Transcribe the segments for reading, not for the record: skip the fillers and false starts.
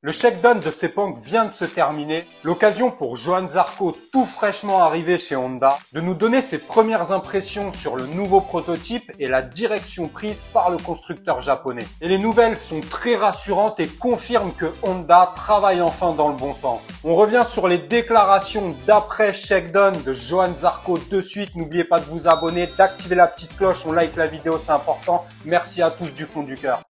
Le shakedown de Sepang vient de se terminer, l'occasion pour Johann Zarco, tout fraîchement arrivé chez Honda, de nous donner ses premières impressions sur le nouveau prototype et la direction prise par le constructeur japonais. Et les nouvelles sont très rassurantes et confirment que Honda travaille enfin dans le bon sens. On revient sur les déclarations d'après shakedown de Johann Zarco de suite. N'oubliez pas de vous abonner, d'activer la petite cloche, on like la vidéo, c'est important. Merci à tous du fond du cœur.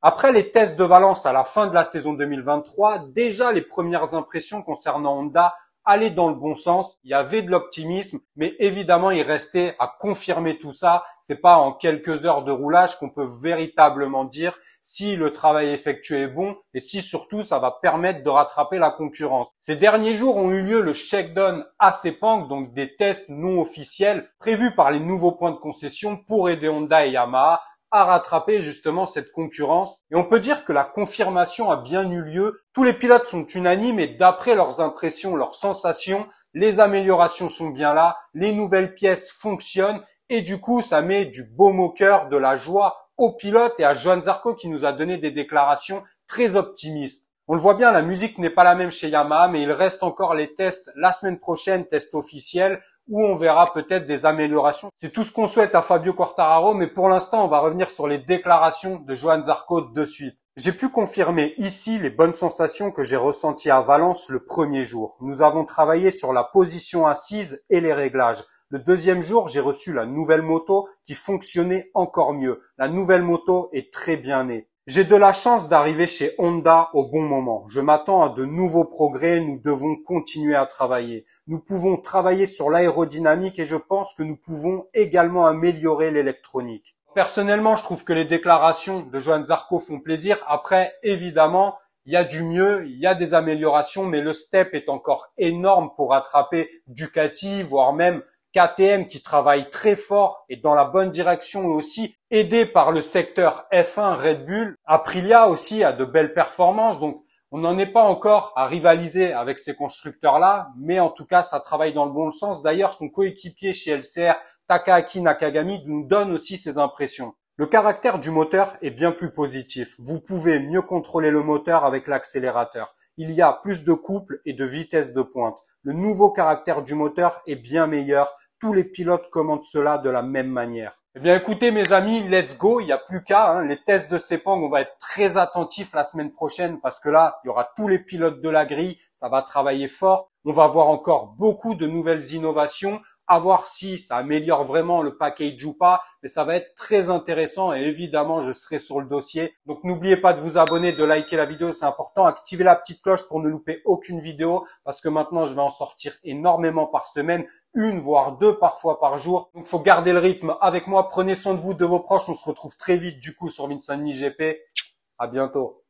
Après les tests de Valence à la fin de la saison 2023, déjà les premières impressions concernant Honda allaient dans le bon sens. Il y avait de l'optimisme, mais évidemment, il restait à confirmer tout ça. C'est pas en quelques heures de roulage qu'on peut véritablement dire si le travail effectué est bon et si surtout ça va permettre de rattraper la concurrence. Ces derniers jours ont eu lieu le shakedown à Sepang, donc des tests non officiels prévus par les nouveaux points de concession pour aider Honda et Yamaha à rattraper justement cette concurrence. Et on peut dire que la confirmation a bien eu lieu. Tous les pilotes sont unanimes et d'après leurs impressions, leurs sensations, les améliorations sont bien là, les nouvelles pièces fonctionnent et du coup ça met du baume au cœur, de la joie aux pilotes et à Johann Zarco qui nous a donné des déclarations très optimistes. On le voit bien, la musique n'est pas la même chez Yamaha, mais il reste encore les tests la semaine prochaine, tests officiels, où on verra peut-être des améliorations. C'est tout ce qu'on souhaite à Fabio Quartararo, mais pour l'instant, on va revenir sur les déclarations de Johann Zarco de suite. J'ai pu confirmer ici les bonnes sensations que j'ai ressenties à Valence le premier jour. Nous avons travaillé sur la position assise et les réglages. Le deuxième jour, j'ai reçu la nouvelle moto qui fonctionnait encore mieux. La nouvelle moto est très bien née. J'ai de la chance d'arriver chez Honda au bon moment. Je m'attends à de nouveaux progrès, nous devons continuer à travailler. Nous pouvons travailler sur l'aérodynamique et je pense que nous pouvons également améliorer l'électronique. Personnellement, je trouve que les déclarations de Johann Zarco font plaisir. Après, évidemment, il y a du mieux, il y a des améliorations, mais le step est encore énorme pour rattraper Ducati, voire même KTM qui travaille très fort et dans la bonne direction et aussi aidé par le secteur F1 Red Bull. Aprilia aussi a de belles performances, donc on n'en est pas encore à rivaliser avec ces constructeurs-là, mais en tout cas ça travaille dans le bon sens. D'ailleurs son coéquipier chez LCR, Takahaki Nakagami, nous donne aussi ses impressions. Le caractère du moteur est bien plus positif. Vous pouvez mieux contrôler le moteur avec l'accélérateur. Il y a plus de couple et de vitesse de pointe. Le nouveau caractère du moteur est bien meilleur. Tous les pilotes commentent cela de la même manière. Eh bien écoutez mes amis, let's go, il n'y a plus qu'à. Les tests de Sepang, on va être très attentifs la semaine prochaine parce que là, il y aura tous les pilotes de la grille, ça va travailler fort. On va voir encore beaucoup de nouvelles innovations, à voir si ça améliore vraiment le package ou pas, mais ça va être très intéressant et évidemment, je serai sur le dossier. Donc n'oubliez pas de vous abonner, de liker la vidéo, c'est important. Activez la petite cloche pour ne louper aucune vidéo parce que maintenant, je vais en sortir énormément par semaine. Une, voire deux parfois par jour. Donc, faut garder le rythme avec moi. Prenez soin de vous, de vos proches. On se retrouve très vite, du coup, sur Vincent GP. À bientôt.